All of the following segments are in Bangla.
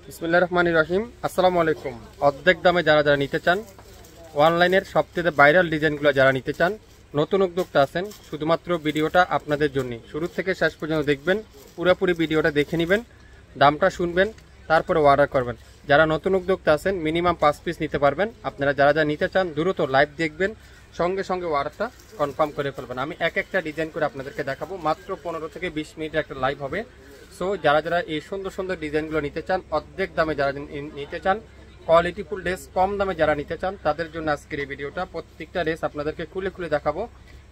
বিসমিল্লাহির রহমানির রহিম। আসসালামু আলাইকুম। অর্ধেক দামে যারা যারা নিতে চান, অনলাইনের সবথেকে ভাইরাল ডিজাইনগুলো যারা নিতে চান, নতুন উদ্যোক্তা আছেন, শুধুমাত্র ভিডিওটা আপনাদের জন্য শুরু থেকে শেষ পর্যন্ত দেখবেন। পুরোপুরি ভিডিওটা দেখে নেবেন, দামটা শুনবেন, তারপরে অর্ডার করবেন। যারা নতুন উদ্যোক্তা আছেন মিনিমাম 5 পিস নিতে পারবেন। আপনারা যারা যারা নিতে চান দ্রুত লাইভ দেখবেন, সঙ্গে সঙ্গে অর্ডারটা কনফার্ম করে ফেলবেন। আমি এক একটা ডিজাইন করে আপনাদেরকে দেখাবো। মাত্র 15 থেকে 20 মিনিটের একটা লাইভ হবে। সো যারা যারা এই সুন্দর সুন্দর ডিজাইনগুলো নিতে চান, অর্ধেক দামে যারা নিতে চান, কোয়ালিটিফুল ড্রেস কম দামে যারা নিতে চান, তাদের জন্য আজকের এই ভিডিওটা। প্রত্যেকটা ড্রেস আপনাদেরকে খুলে খুলে দেখাবো।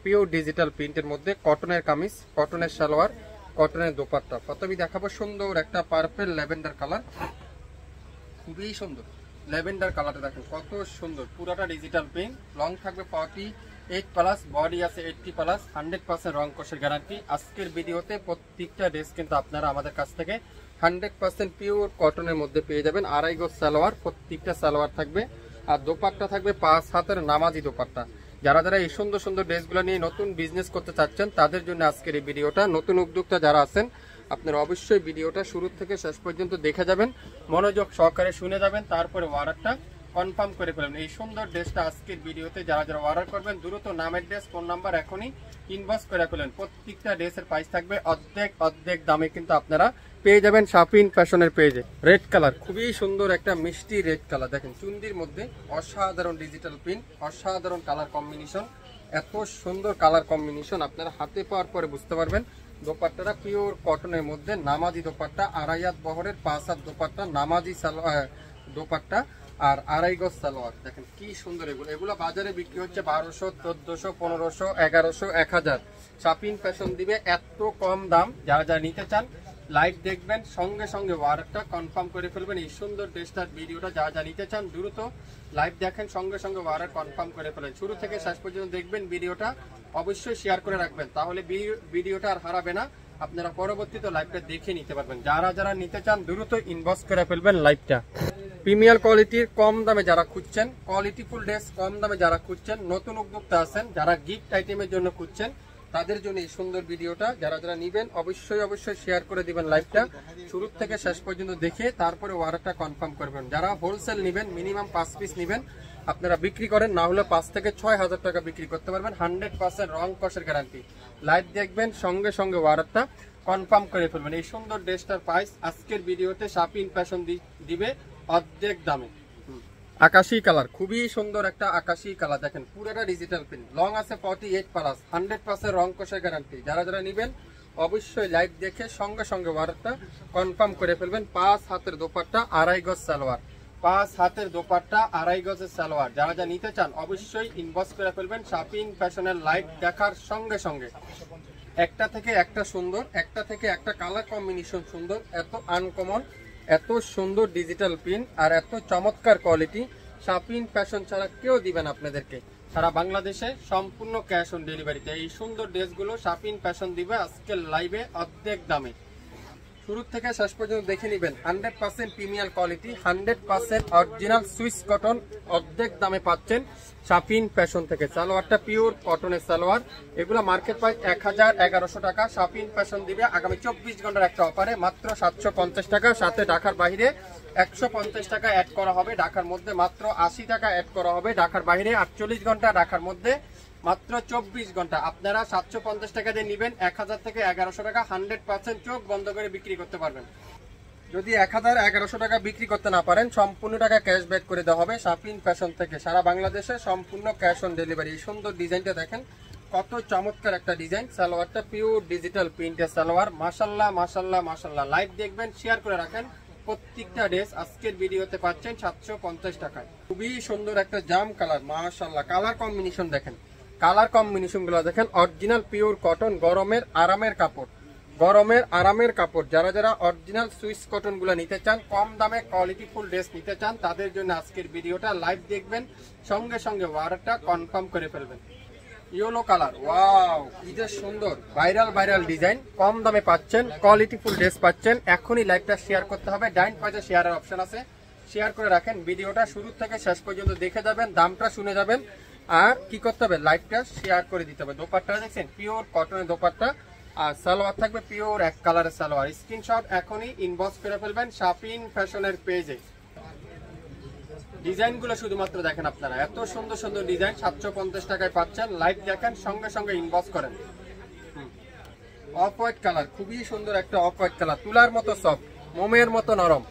পিওর ডিজিটাল প্রিন্টের মধ্যে কটনের কামিজ, কটনের সালোয়ার, কটনের দোপাট্টা। প্রথমেই দেখাবো সুন্দর একটা পার্পল ল্যাভেন্ডার কালার, খুবই সুন্দর ল্যাভেন্ডার কালারটা দেখেন কত সুন্দর। পুরোটা ডিজিটাল প্রিন্ট, লং থাকবে 48+, বডি আছে 80+, 100% রং কষের গ্যারান্টি। আজকের ভিডিওতে প্রত্যেকটা ড্রেস কিন্তু আপনারা আমাদের কাছ থেকে 100% পিওর কটনের মধ্যে পেয়ে যাবেন। 2.5 গজ সালোয়ার, প্রত্যেকটা সালোয়ার থাকবে, আর দোপাট্টা থাকবে 5 হাতের নামাজি দোপাট্টা। যারা যারা এই সুন্দর সুন্দর ড্রেসগুলো নিয়ে নতুন বিজনেস করতে চাচ্ছেন, তাদের জন্য আজকের এই ভিডিওটা। নতুন উদ্যোক্তা যারা আছেন, আপনারা অবশ্যই ভিডিওটা শুরু থেকে শেষ পর্যন্ত দেখে যাবেন, মনোযোগ সহকারে শুনে যাবেন, তারপরে অর্ডারটা কনফার্ম করে ফেলবেন। এই সুন্দর ড্রেসটা আজকের ভিডিওতে যারা যারা অর্ডার করবেন, দ্রুত নামের ড্রেস, ফোন নাম্বার এখনই ইনবক্স করে ফেলেন। প্রত্যেকটা ড্রেসের প্রাইস থাকবে অর্ধেক দামে কিন্তু আপনারা পেয়ে যাবেন শাপিন ফ্যাশনের পেজে। রেড কালার, খুবই সুন্দর একটা মিষ্টি রেড কালার দেখেন, চুন্ডির মধ্যে অসাধারণ ডিজিটাল প্রিন্ট, অসাধারণ কালার কম্বিনেশন। এত সুন্দর কালার কম্বিনেশন আপনারা হাতে পাওয়ার পরে বুঝতে পারবেন। দোপাট্টাটা পিওর কটনের মধ্যে নামাজি দোপাট্টা, 2.5 হাত বহরের 5 হাত দোপাট্টা, নামাজি দোপাট্টা আর 2.5 গজ সালোয়ার। দেখেন কি সুন্দর এগুলো বাজারে বিক্রি হচ্ছে 1200, 1400, 1500, 1100, 1000। শাপিন ফ্যাশন দিবে এত কম দাম। যারা যারা নিতে চান লাইভ দেখবেন, সঙ্গে সঙ্গে অর্ডারটা কনফার্ম করে ফেলবেন। এই সুন্দর ড্রেসটার ভিডিওটা যারা যা নিতে চান দ্রুত লাইভ দেখেন, সঙ্গে সঙ্গে অর্ডার কনফার্ম করে ফেলেন। শুরু থেকে শেষ পর্যন্ত দেখবেন, ভিডিওটা অবশ্যই শেয়ার করে রাখবেন, তাহলে ভিডিওটা আর হারাবে না। আপনারা পরবর্তীতে লাইভটা দেখে নিতে পারবেন। যারা যারা নিতে চান দ্রুত ইনবক্স করে ফেলবেন লাইভটা। প্রিমিয়ার কোয়ালিটির কম দামে যারা খুঁজছেন, কোয়ালিটিফুল ড্রেস কম দামে যারা খুঁজছেন, নতুন উদ্যোক্তা আছেন, যারা গিফট আইটেমের জন্য খুঁজছেন, তাদের জন্য এই সুন্দর ভিডিওটা। যারা যারা নিবেন অবশ্যই শেয়ার করে দিবেন লাইভটা, শুরু থেকে শেষ পর্যন্ত দেখে তারপরে অর্ডারটা কনফার্ম করবেন। যারা হোলসেল নিবেন, মিনিমাম 5 পিস নিবেন, আপনারা বিক্রি করেন, না হলে 5 থেকে 6,000 টাকা বিক্রি করতে পারবেন। 100% রং কষের গ্যারান্টি। লাইভ দেখবেন, সঙ্গে সঙ্গে অর্ডারটা কনফার্ম করে ফেলবেন। এই সুন্দর ড্রেসটার প্রাইস আজকের ভিডিওতে শাপিন ফ্যাশন দিবে অর্ধেক দামে। আকাশী কালার, খুবই সুন্দর একটা আকাশী কালার দেখেন, পুরোটা ডিজিটাল প্রিন্ট, লং আছে 48+, 100% রং কষের গ্যারান্টি। যারা যারা নিবেন অবশ্যই লাইভ দেখে সঙ্গে সঙ্গে অর্ডারটা কনফার্ম করে ফেলবেন। 5 হাতের দোপাট্টা, 2.5 গজ সালোয়ার, 5 হাতের দোপাট্টা, 2.5 গজের সালোয়ার। যারা যা নিতে চান অবশ্যই ইনবক্স করে ফেলবেন। শাপিন ফ্যাশনের লাইভ দেখার সঙ্গে সঙ্গে একটা থেকে একটা সুন্দর, একটা থেকে একটা কালার কম্বিনেশন সুন্দর, এত আনকমন, এত সুন্দর ডিজিটাল প্রিন্ট আর এত চমৎকার কোয়ালিটি শাপিন ফ্যাশন ছাড়া কেউ দিবেন আপনাদেরকে। সারা বাংলাদেশে সম্পূর্ণ ক্যাশ অন ডেলিভারিতে এই সুন্দর ড্রেসগুলো শাপিন ফ্যাশন দিবে আজকের লাইভে অর্ধেক দামে। শুরু থেকে শেষ পর্যন্ত দেখে নেবেন। 100% premier quality, 100% original Swiss cotton, অর্ধেক দামে পাচ্ছেন শাপিন ফ্যাশন থেকে। সালোয়ারটা পিওর কটনের সালোয়ার, এগুলো মার্কেট প্রাইস 1000-1100 টাকা। শাপিন ফ্যাশন দিবে আগামী 24 ঘন্টার একটা অফারে মাত্র 750 টাকা, সাথে ঢাকার বাইরে 150 টাকা অ্যাড করা হবে, ঢাকার মধ্যে মাত্র 80 টাকা অ্যাড করা হবে, ঢাকার বাইরে 48 ঘন্টা, ঢাকার মধ্যে মাত্র 24 ঘন্টা। আপনারা 750 টাকা দিয়ে নিবেন, 1000 থেকে 1100 টাকা 100% চোখ বন্ধ করে বিক্রি করতে পারবেন। যদি 1000-1100 টাকা বিক্রি করতে না পারেন, সম্পূর্ণ টাকা ক্যাশব্যাক করে দেওয়া হবে শাপিন ফ্যাশন থেকে। সারা বাংলাদেশে সম্পূর্ণ ক্যাশ অন ডেলিভারি। এই সুন্দর ডিজাইনটা দেখেন, কত চমৎকার একটা ডিজাইন। সালোয়ারটা পিওর ডিজিটাল প্রিন্টের সালোয়ার, মাশাল্লাহ মাশাল্লাহ মাশাল্লাহ। লাইভ দেখবেন, শেয়ার করে রাখেন। প্রত্যেকটা ড্রেস আজকের ভিডিওতে পাচ্ছেন 750 টাকায়। খুবই সুন্দর একটা জাম কালার, মাশাল্লাহ। কালার কম্বিনেশন দেখেন, কালার কম্বিনেশন গুলো দেখেন, অরিজিনাল পিওর কটন, গরমের আরামের কাপড়, গরমের আরামের কাপড়। যারা যারা অরিজিনাল সুইস কটন গুলো নিতে চান, কম দামে কোয়ালিটিফুল ড্রেস নিতে চান, তাদের জন্য আজকের ভিডিওটা লাইভ দেখবেন, সঙ্গে সঙ্গে অর্ডারটা কনফার্ম করে ফেলবেন। ইয়েলো কালার, ওয়াও কি যে সুন্দর, ভাইরাল ডিজাইন, কম দামে পাচ্ছেন, কোয়ালিটিফুল ড্রেস পাচ্ছেন। এখনই লাইভটা শেয়ার করতে হবে, ডাইন পাশে শেয়ারের অপশন আছে, শেয়ার করে রাখেন। ভিডিওটা শুরু থেকে শেষ পর্যন্ত দেখে যাবেন, দামটা শুনে যাবেন, আর কি করতে হবে, লাইভটা শেয়ার করে দিতে হবে। দোপাট্টা দেখছেন, পিওর কটনের দোপাট্টা, আর সালোয়ার থাকবে পিওর এক কালারের সালোয়ার। স্ক্রিনশট এখনই ইনবক্স করে ফেলবেন শাপিন ফ্যাশনের পেজে। ডিজাইনগুলো শুধুমাত্র দেখেন আপনারা, এত সুন্দর সুন্দর ডিজাইন 750 টাকায় পাচ্ছেন। লাইভ দেখেন, সঙ্গে সঙ্গে ইনবক্স করেন। অফ হোয়াইট কালার, খুবই সুন্দর একটা অফ হোয়াইট কালার, তুলার মতো সফট, মোমের মতো নরম।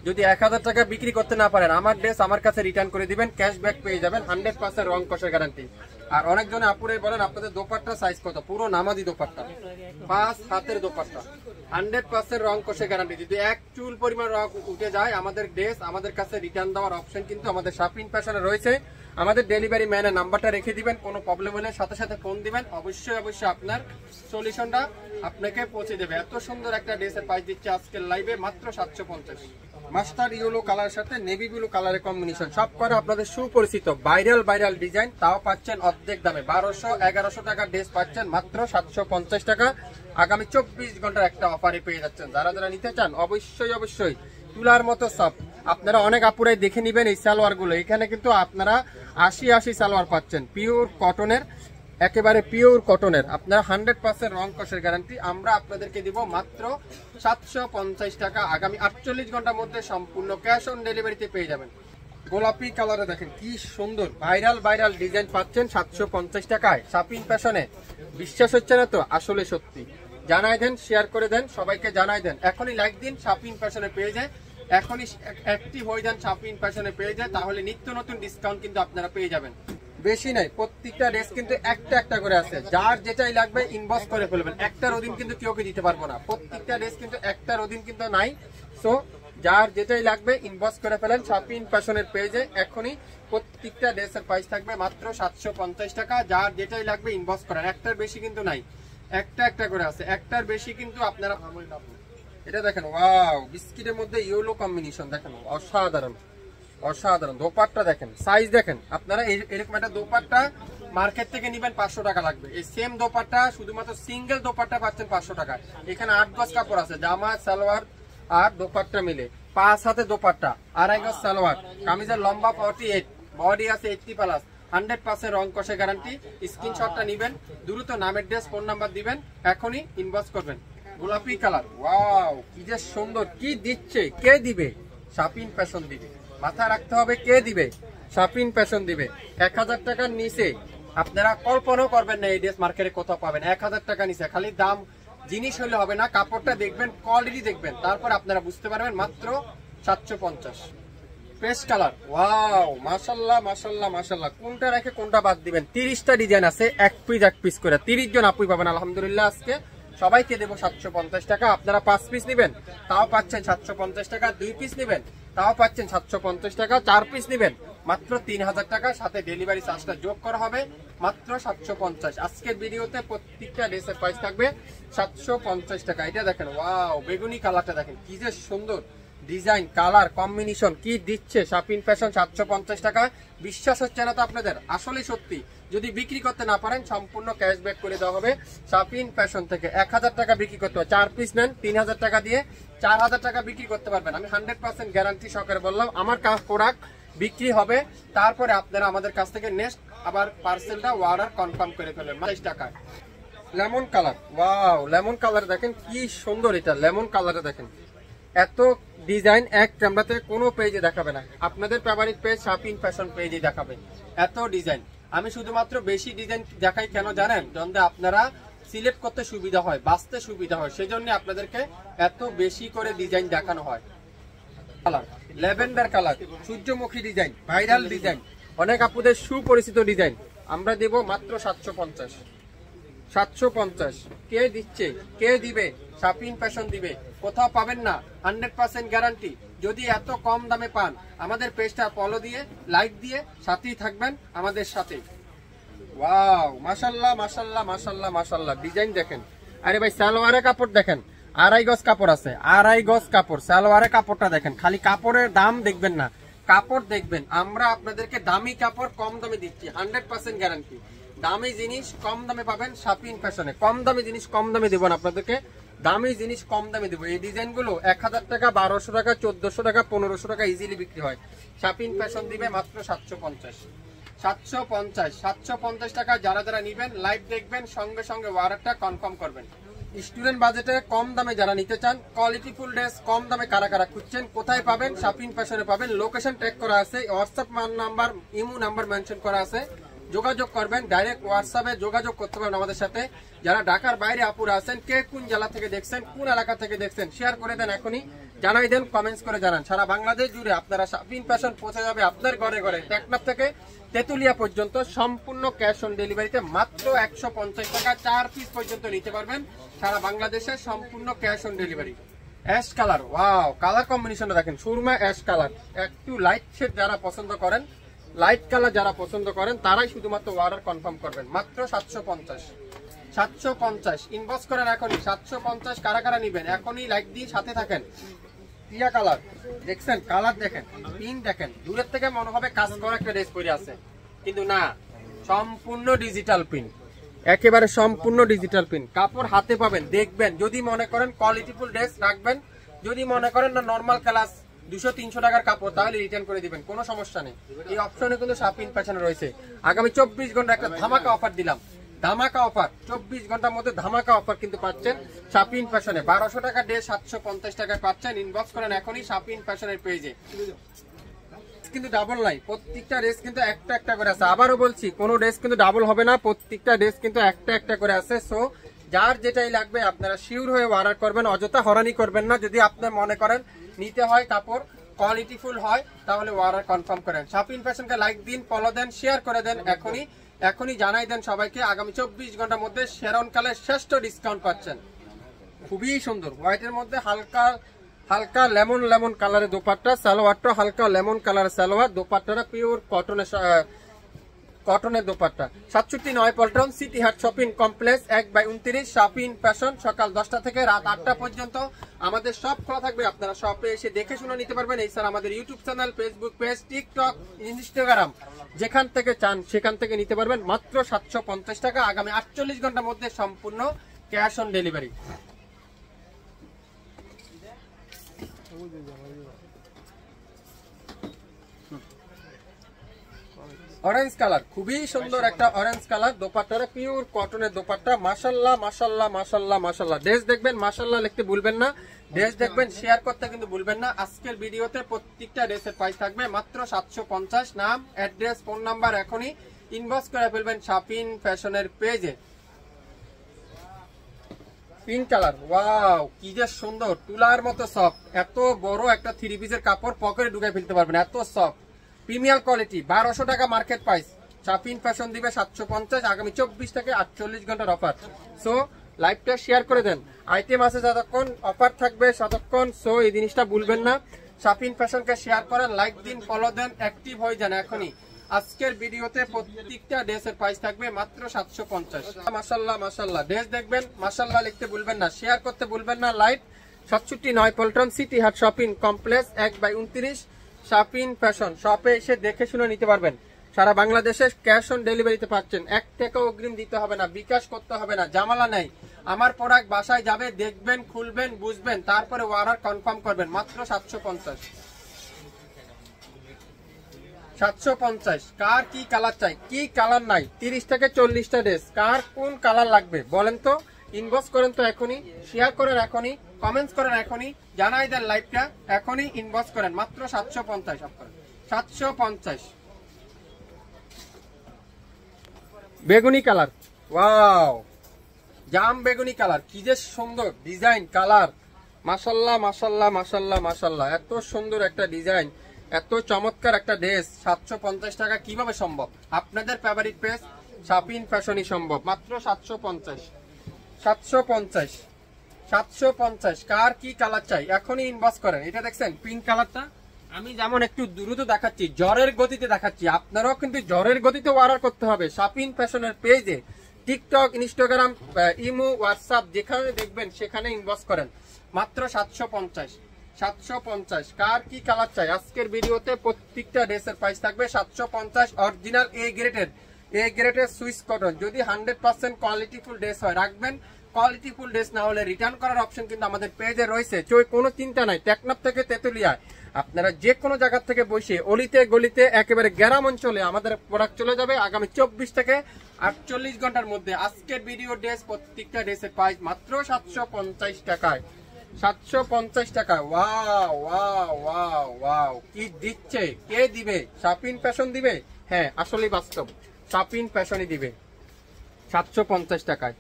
যদি 1000 টাকা বিক্রি করতে না পারেন, আমার ড্রেস আমার কাছে রিটার্ন করে দিবেন, ক্যাশব্যাক পেয়ে যাবেন, 100% রং কষের গ্যারান্টি। আর অনেকজনে আপুরে বলেন আপনাদের দোপাট্টা সাইজ কত, পুরো নামাজি দোপাট্টা, 5 হাতের দোপাট্টা, 100% রং কষে গ্যারান্টি। যদি এক চুল পরিমাণ রং উঠে যায় আমাদের ড্রেস আমাদের কাছে রিটার্ন দেওয়ার অপশন কিন্তু আমাদের শাপিন ফ্যাশনে রয়েছে। আমাদের ডেলিভারি ম্যানের নাম্বারটা রেখে দিবেন, কোনো প্রবলেম হলে সাথে সাথে ফোন দিবেন, অবশ্যই অবশ্যই আপনার সলিউশনটা আপনাকে পৌঁছে দেবে। এত সুন্দর একটা ড্রেসের প্রাইস দিচ্ছে আজকের লাইভে মাত্র 750। মাস্টার ইয়েলো কালার সাথে নেভি ব্লু কালারের কম্বিনেশন, সব করে আপনাদের সুপরিচিত ভাইরাল ডিজাইন, তাও পাচ্ছেন অর্ধেক দামে। 1200-1100 টাকার ড্রেস পাচ্ছেন মাত্র 750 টাকা। আগামী 24 ঘন্টার একটা অফারে পেয়ে যাচ্ছেন। যারা যারা নিতে চান অবশ্যই তুলার মতো সব। আপনারা অনেক আপুরাই দেখে নিবেন এই সালোয়ার গুলো, এখানে কিন্তু আপনারা 80 সালোয়ার পাচ্ছেন, পিওর কটনের, একেবারে পিওর কটনের, আপনারা 100% রং কষের গ্যারান্টি। আমরা আপনাদেরকে দিব মাত্র 750 টাকা। আগামী 48 ঘন্টার মধ্যে সম্পূর্ণ ক্যাশ অন ডেলিভারিতে পেয়ে যাবেন। গোলাপি কালারে দেখেন কি সুন্দর ভাইরাল ডিজাইন পাচ্ছেন 750 টাকায় শাপিন ফ্যাশনে। বিশ্বাস হচ্ছে না তো? আসলে সত্যি। জানাই দেন, শেয়ার করে দেন, সবাইকে জানাই দেন, এখনই লাইক দিন, শাপিন ফ্যাশনে পেয়ে যায়, এখনই অ্যাক্টিভ হয়ে যান শাপিন ফ্যাশনে পেয়ে যায়, তাহলে নিত্য নতুন ডিসকাউন্ট কিন্তু আপনারা পেয়ে যাবেন। বেশি নাই, প্রত্যেকটা ড্রেস কিন্তু একটা করে আছে, যার যেটাই লাগবে ইনবক্স করে ফেলবেন। একটার অধীন কিন্তু কেউকে দিতে পারবো না, প্রত্যেকটা ড্রেস কিন্তু একটার অধীন কিন্তু নাই। সো যার যেটাই লাগবে ইনবক্স করে ফেলেন শাপিন ফ্যাশনের পেজে। এখনই প্রত্যেকটা ড্রেসের প্রাইস থাকবে মাত্র 750 টাকা। যার যেটাই লাগবে ইনবক্স করেন, একটার বেশি কিন্তু নাই, একটা করে আছে, একটার বেশি কিন্তু আপনারা। এটা দেখেন, ওয়াও, বিস্কিটের মধ্যে ইয়েলো কম্বিনেশন দেখেন, অসাধারণ। দোপাট্টা দেখেন, সাইজ দেখেন। আপনারা এরকম একটা দোপাট্টা মার্কেট থেকে নিবেন 500 টাকা লাগবে। এই সেম দোপাট্টা শুধুমাত্র সিঙ্গেল দোপাট্টা পাচ্ছেন 500 টাকায়। এখানে 8 গজ কাপড় আছে, জামা সালোয়ার আর দোপাট্টা মিলে, 5 হাতে দোপাট্টা, 2.5 গজ সালোয়ার, কামিজের লম্বা 48, বডি আছে 80+, 100% রং কষে গ্যারান্টি। স্ক্রিনশটটা নিবেন, দ্রুত নামের ড্রেস ফোন নাম্বার দিবেন, এখনই ইনবক্স করবেন। গোলাপি কালার, ওয়াও, কি যে সুন্দর, কি দিচ্ছে, কে দিবে? শাপিন ফ্যাশন দিবে। মাথায় রাখতে হবে, কে দিবে? শাপিন ফ্যাশন দিবে। 1000 টাকার নিচে আপনারা কল্পনাও করবেন না এই ড্রেস মার্কেটে কোথাও পাবেন। 1000 টাকা নিচে, খালি দাম জিনিস হলে হবে না, কাপড়টা দেখবেন, কোয়ালিটি দেখবেন, তারপর আপনারা বুঝতে পারবেন। মাত্র 750। পেস্ট কালার, ওয়াও, মাশাআল্লাহ, কোনটা রেখে কোনটা বাদ দিবেন? 30টা ডিজাইন আছে, এক পিস করে 30 জন আপুই পাবেন আলহামদুলিল্লাহ। আজকে সবাইকে দেবো 750 টাকা। আপনারা 5 পিস নেবেন তাও পাচ্ছেন 750 টাকা, 2 পিস নেবেন তাও পাচ্ছেন 750 টাকা, 4 পিস নেবেন মাত্র 3000 টাকা, সাথে ডেলিভারি চার্জটা যোগ করা হবে মাত্র 750। আজকের ভিডিওতে প্রত্যেকটা ড্রেসের প্রাইস থাকবে 750 টাকা। এটা দেখেন, ওয়াও, বেগুনি কালারটা দেখেন, কি যে সুন্দর ডিজাইন, কালার কম্বিনেশন, কি দিচ্ছে শাপিন ফ্যাশন 750 টাকা। বিশ্বাস হচ্ছে না তো আপনাদের? আসলে সত্যি। যদি বিক্রি করতে না পারেন সম্পূর্ণ ক্যাশব্যাক করে দেওয়া হবে শাপিন ফ্যাশন থেকে। 1000 টাকা বিক্রি করতে হবে, 4 পিস নেন 3000 টাকা দিয়ে 4000 টাকা বিক্রি করতে পারবেন। আমি 100% গ্যারান্টি সহকারে বললাম, আমার প্রোডাক্ট বিক্রি হবে, তারপরে আপনারা আমাদের কাছ থেকে নেক্সট আবার পার্সেলটা অর্ডার কনফার্ম করে ফেলবেন 22 টাকায়। Lemon colour, wow, lemon colour দেখেন কি সুন্দর। এটা লেমন কালারে দেখেন, এত ডিজাইন এক ক্যামেরাতে কোনো পেজে দেখাবে না, আপনাদের ফেভারিট পেজ শাপিন ফ্যাশন পেজে দেখাবে এত ডিজাইন। আমি শুধুমাত্র বেশি ডিজাইন দেখাই কেন জানেন? যাতে আপনারা সিলেক্ট করতে সুবিধা হয়, বাছতে সুবিধা হয়, সেজন্য আপনাদেরকে এত বেশি করে ডিজাইন দেখানো হয়। কালার ল্যাভেন্ডার কালার, সূর্যমুখী ডিজাইন, ভাইরাল ডিজাইন, অনেক আপুদের সুপরিচিত ডিজাইন। আমরা দেব মাত্র 750। কে দিচ্ছে, কে দিবে? শাপিন ফ্যাশন দিবে, কোথাও পাবেন না, 100% গ্যারান্টি। যদি এত কম দামে পান, আমাদের পেজটা ফলো দিয়ে লাইক দিয়ে সাথেই থাকবেন আমাদের সাথে। ওয়াও, মাশাআল্লাহ, ডিজাইন দেখেন। আরে ভাই, সালোয়ারের কাপড় দেখেন, 2.5 গজ কাপড় আছে, 2.5 গজ কাপড়, সালোয়ারের কাপড়টা দেখেন। খালি কাপড়ের দাম দেখবেন না, কাপড় দেখবেন। আমরা আপনাদেরকে দামি কাপড় কম দামে দিচ্ছি, 100% গ্যারান্টি। দামি জিনিস কম দামে পাবেন শাপিন ফ্যাশনে। কম দামি জিনিস কম দামে দেবেন আপনাদেরকে, দামি জিনিস কম দামে দেবো। এই ডিজাইনগুলো 1000 টাকা, 1200 টাকা, 1400 টাকা, 1500 টাকা ইজিলি বিক্রি হয়। শাপিন ফ্যাশন দিবে মাত্র 750 টাকা। যারা যারা নিবেন লাইভ দেখবেন, সঙ্গে সঙ্গে অর্ডারটা কনফার্ম করবেন। স্টুডেন্ট বাজেটে কম দামে যারা নিতে চান, কোয়ালিটি ফুল ড্রেস কম দামে কারা কারা খুঁজছেন, কোথায় পাবেন? শাপিন ফ্যাশনে পাবেন। লোকেশন ট্যাগ করা আছে, WhatsApp number, imo number mention করা আছে। যোগাযোগ করবেন, ডাইরেক্ট হোয়াটসঅ্যাপে যোগাযোগ করতে পারেন আমাদের সাথে। যারা ঢাকার বাইরে আপুরা আছেন, কে কোন জেলা থেকে দেখছেন, কোন এলাকা থেকে দেখছেন, শেয়ার করে দেন, এখনই জানাই দেন, কমেন্টস করে জানান। সারা বাংলাদেশ জুড়ে আপনারা শাপিন ফ্যাশন পৌঁছে যাবে আপনার ঘরে ঘরে। টেকনাফ থেকে তেতুলিয়া পর্যন্ত সম্পূর্ণ ক্যাশ অন ডেলিভারিতে মাত্র 150 টাকা 4 পিস পর্যন্ত নিতে পারবেন। সারা বাংলাদেশে সম্পূর্ণ cash on delivery. Ash colour, wow, colour কম্বিনেশনটা দেখেন, সুরমা অ্যাশ কালার। একটু লাইট শেড যারা পছন্দ করেন, লাইট কালার যারা পছন্দ করেন, তারাই শুধুমাত্র অর্ডার কনফার্ম করবেন। মাত্র 750 ইনবক্স করেন এখনই। 750 কারা কারা নিবেন এখনই লাইক দিয়ে সাথে থাকেন। টিয়া কালার দেখছেন, কালার দেখেন, পিন দেখেন, দূরের থেকে মনে হবে কাজ করা একটা ড্রেস পরে আছে, কিন্তু না, সম্পূর্ণ ডিজিটাল প্রিন্ট, একেবারে সম্পূর্ণ ডিজিটাল প্রিন্ট। কাপড় হাতে পাবেন, দেখবেন। যদি মনে করেন কোয়ালিটিফুল ড্রেস রাখবেন, যদি মনে করেন না নরমাল ক্লাস 200-300 টাকার কাপড়, তাহলে রিটার্ন করে দিবেন, কোনো সমস্যা নেই। এই অপশনে কিন্তু শাপিন ফ্যাশনে রয়েছে। আগামী 24 ঘন্টা একটা ধামাকা অফার দিলাম, ধামাকা অফার। 24 ঘন্টার মধ্যে ধামাকা অফার কিন্তু পাচ্ছেন শাপিন ফ্যাশনে। 1200 টাকা ড্রেস 750 টাকায় পাচ্ছেন। ইনবক্স করেন এখনই শাপিন ফ্যাশনের পেজে। কিন্তু ডাবল নাই, প্রত্যেকটা ড্রেস কিন্তু একটা একটা করে আছে। আবারও বলছি, কোনো ড্রেস কিন্তু ডাবল হবে না, প্রত্যেকটা ড্রেস কিন্তু একটা একটা করে আছে। সো যার যেটাই লাগবে আপনারা শিওর হয়ে অর্ডার করবেন, অযথা হরানি করবেন না। যদি আপনি মনে করেন নিতে হয়, কাপড় কোয়ালিটিফুল হয়, তাহলে অর্ডার কনফার্ম করেন। শাপিন ফ্যাশনকে লাইক দিন, ফলো দেন, শেয়ার করে দেন, এখনই জানাই দেন সবাইকে। আগামী 24 ঘন্টার মধ্যে শেরন কালের শ্রেষ্ঠ ডিসকাউন্ট পাচ্ছেন। খুবই সুন্দর হোয়াইটের মধ্যে হালকা লেমন কালারের দোপাট্টা, সালোয়ারটা হালকা লেমন কালারের সালোয়ার, দোপাট্টাটা পিওর কটনের দোপাট্টা। 67 পল্টন সিটি হাট শপিং কমপ্লেক্স 1/29 শাপিন ফ্যাশন। সকাল 10টা থেকে রাত 8টা পর্যন্ত আমাদের সব খোলা থাকবে। আপনারা শপে এসে দেখে শুনে নিতে পারবেন। এছাড়া আমাদের YouTube channel, Facebook page, TikTok, Instagram, যেখান থেকে চান সেখান থেকে নিতে পারবেন। মাত্র 750 টাকা। আগামী 48 ঘন্টার মধ্যে সম্পূর্ণ cash on delivery. Orange colour, খুবই সুন্দর একটা অরেঞ্জ কালার। দোপাট্টাটা পিওর কটনের দোপাট্টা। মাশাআল্লাহ মাশাআল্লাহ মাশাআল্লাহ মাশাআল্লাহ। ড্রেস দেখবেন, মাশাআল্লাহ লিখতে ভুলবেন না। ড্রেস দেখবেন, শেয়ার করতে কিন্তু ভুলবেন না। আজকের ভিডিওতে প্রত্যেকটা ড্রেসের প্রাইস থাকবে মাত্র 750। নাম, অ্যাড্রেস, ফোন নাম্বার এখনই ইনবক্স করে ফেলবেন শাপিন ফ্যাশনের পেজে। পিঙ্ক কালার, ওয়াও, কি যে সুন্দর, তুলার মতো সফট। এত বড় একটা 3 পিসের কাপড় পকেটে ঢুকে ফেলতে পারবেন, এত সফট, প্রিমিয়াম কোয়ালিটি। 1200 টাকা মার্কেট প্রাইস, শাপিন ফ্যাশন দিবে 750। আগামী 24 থেকে 48 ঘন্টার অফার। সো লাইভটা শেয়ার করে দেন। আইটেম আছে যতক্ষণ, অফার থাকবে ততক্ষণ। সো এই জিনিসটা ভুলবেন না। শাপিন ফ্যাশনকে শেয়ার করেন, লাইক দিন, ফলো দেন, অ্যাক্টিভ হয়ে যান এখনই। আজকের ভিডিওতে প্রত্যেকটা ড্রেসের প্রাইস থাকবে মাত্র 750। মাশাআল্লাহ মাশাআল্লাহ। ড্রেস দেখবেন, মাশাআল্লাহ লিখতে ভুলবেন না, শেয়ার করতে ভুলবেন না। লাইভ 67 পল্টন সিটি হাট শপিং কমপ্লেক্স 1/29 শাপিন ফ্যাশন। শপে এসে দেখে শুনে নিতে পারবেন। সারা বাংলাদেশে ক্যাশ অন ডেলিভারিতে পাচ্ছেন। 1 টাকা অগ্রিম দিতে হবে না, বিকাশ করতে হবে না, ঝামেলা নেই। আমার প্রোডাক্ট বাসায় যাবে, দেখবেন, খুলবেন, বুঝবেন, তারপরে অর্ডার কনফার্ম করবেন। মাত্র 750। 750। কার কি কালার চাই, কি কালার নাই, 30 থেকে 40টা ড্রেস, কার কোন কালার লাগবে বলেন তো। ইনবক্স করেন তো এখনই, শেয়ার করেন এখনই, কমেন্টস করেন এখনই, জানাই দেন লাইভটা এখনই, ইনবক্স করেন। মাত্র 750। 750। বেগুনি কালার, ওয়াও, জাম বেগুনি কালার, কি যে সুন্দর ডিজাইন, কালার, মাশাআল্লাহ মাশাআল্লাহ মাশাআল্লাহ মাশাআল্লাহ। এত সুন্দর একটা ডিজাইন, এত চমৎকার একটা ড্রেস 750 টাকা কিভাবে সম্ভব? আপনাদের ফেভারিট পেজ শাপিন ফ্যাশনই সম্ভব। মাত্র 750। 750। 750। কার কি কালার চাই এখনই ইনবক্স করেন। এটা দেখছেন পিঙ্ক কালারটা, আমি যেমন একটু দ্রুত দেখাচ্ছি, জ্বরের গতিতে দেখাচ্ছি, আপনারাও কিন্তু জ্বরের গতিতে অর্ডার করতে হবে। শাপিন ফ্যাশনের পেজে, টিকটক, ইনস্টাগ্রাম, ইমো, হোয়াটসঅ্যাপ, যেখানে দেখবেন সেখানে ইনবক্স করেন। মাত্র 750। 750। কার কি কালার চাই? আজকের ভিডিওতে প্রত্যেকটা ড্রেসের প্রাইস থাকবে 750। অরিজিনাল এ গ্রেডের সুইস কটন। যদি 100% কোয়ালিটিফুল ড্রেস হয় রাখবেন, কোয়ালিটিফুল ড্রেস না হলে রিটার্ন করার অপশন কিন্তু আমাদের পেজে রয়েছে। কোনো চিন্তা নাই। টেকনাফ থেকে তেতুলিয়া আপনারা যে কোনো জায়গা থেকে বসে অলিতে গলিতে একেবারে গ্রাম অঞ্চলে আমাদের প্রোডাক্ট চলে যাবে আগামী 24 থেকে 48 ঘন্টার মধ্যে। আজকের ভিডিও ড্রেস, প্রত্যেকটা ড্রেসের প্রাইস মাত্র 750 টাকায়। 750 টাকা। ওয়াও ওয়াও ওয়াও ওয়াও, কি দিচ্ছে, কে দিবে? শাপিন ফ্যাশন দিবে। হ্যাঁ, আসলেই বাস্তব, শাপিন ফ্যাশনই দিবে 750 টাকায়।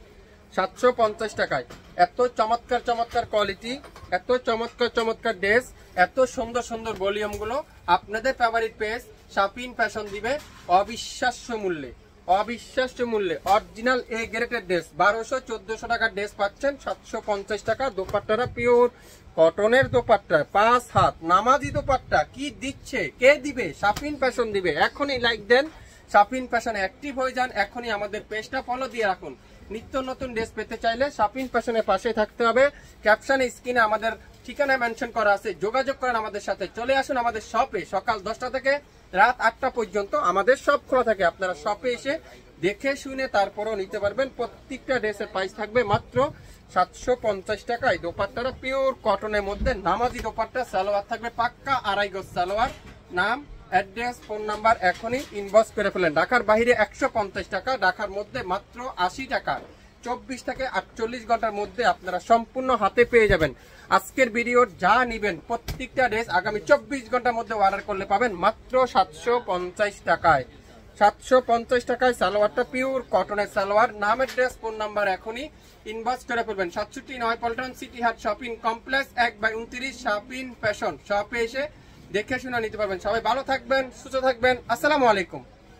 750 টাকায় এত চমৎকার চমৎকার কোয়ালিটি, এত চমৎকার চমৎকার ড্রেস, এত সুন্দর সুন্দর ভলিউম গুলো আপনাদের ফেভারিট পেজ শাপিন ফ্যাশন দিবে অবিশ্বাস্য মূল্যে। অবিশ্বাস্য মূল্যে অরিজিনাল এ গ্রেডের ড্রেস 1200-1400 টাকার ড্রেস পাচ্ছেন 750 টাকা। দোপাট্টারা পিওর কটনের দোপাট্টা, 5 হাত নামাজি দোপাট্টা। কি দিচ্ছে, কে দিবে? শাপিন ফ্যাশন দিবে। এখনই লাইক দেন, শাপিন ফ্যাশনে অ্যাক্টিভ হয়ে যান, এখনই আমাদের পেজটা ফলো দিয়ে রাখুন। নিত্য নতুন ড্রেস পেতে চাইলে শাপিন ফ্যাশনের পাশে থাকতে হবে। ক্যাপশনে স্ক্রিনে আমাদের ঠিকানা মেনশন করা আছে, যোগাযোগ করেন আমাদের সাথে। চলে আসুন আমাদের শপে, সকাল 10টা থেকে রাত 8টা পর্যন্ত আমাদের শপ খোলা থাকে। আপনারা শপে এসে দেখে শুনে তারপরও নিতে পারবেন। প্রত্যেকটা ড্রেসের প্রাইস থাকবে মাত্র 750 টাকায়। দোপাট্টাটা পিওর কটনের মধ্যে নামাজি দোপাট্টা, সালোয়ার থাকবে পাক্কা 2.5 গজ সালোয়ার। নাম, অ্যাড্রেস, ফোন নাম্বার এখনই ইনবক্স করে ফেলেন। ঢাকার বাইরে 150 টাকা, ঢাকার মধ্যে মাত্র 80 টাকা। 24 থেকে 48 ঘন্টার মধ্যে আপনারা সম্পূর্ণ হাতে পেয়ে যাবেন। আজকের ভিডিওর যা নিবেন প্রত্যেকটা ড্রেস আগামী 24 ঘন্টার মধ্যে অর্ডার করলে পাবেন মাত্র 750 টাকায়। 750 টাকায় সালোয়ারটা পিওর কটনের সালোয়ার। নাম, অ্যাড্রেস, ফোন নাম্বার এখনই ইনবক্স করে ফেলবেন। 67 পল্টন সিটি হাট শপিং কমপ্লেক্স 1/29 শাপিন ফ্যাশন। শপে এসে দেখে শুনে নিতে পারবেন। সবাই ভালো থাকবেন, সুস্থ থাকবেন। আসসালামু আলাইকুম।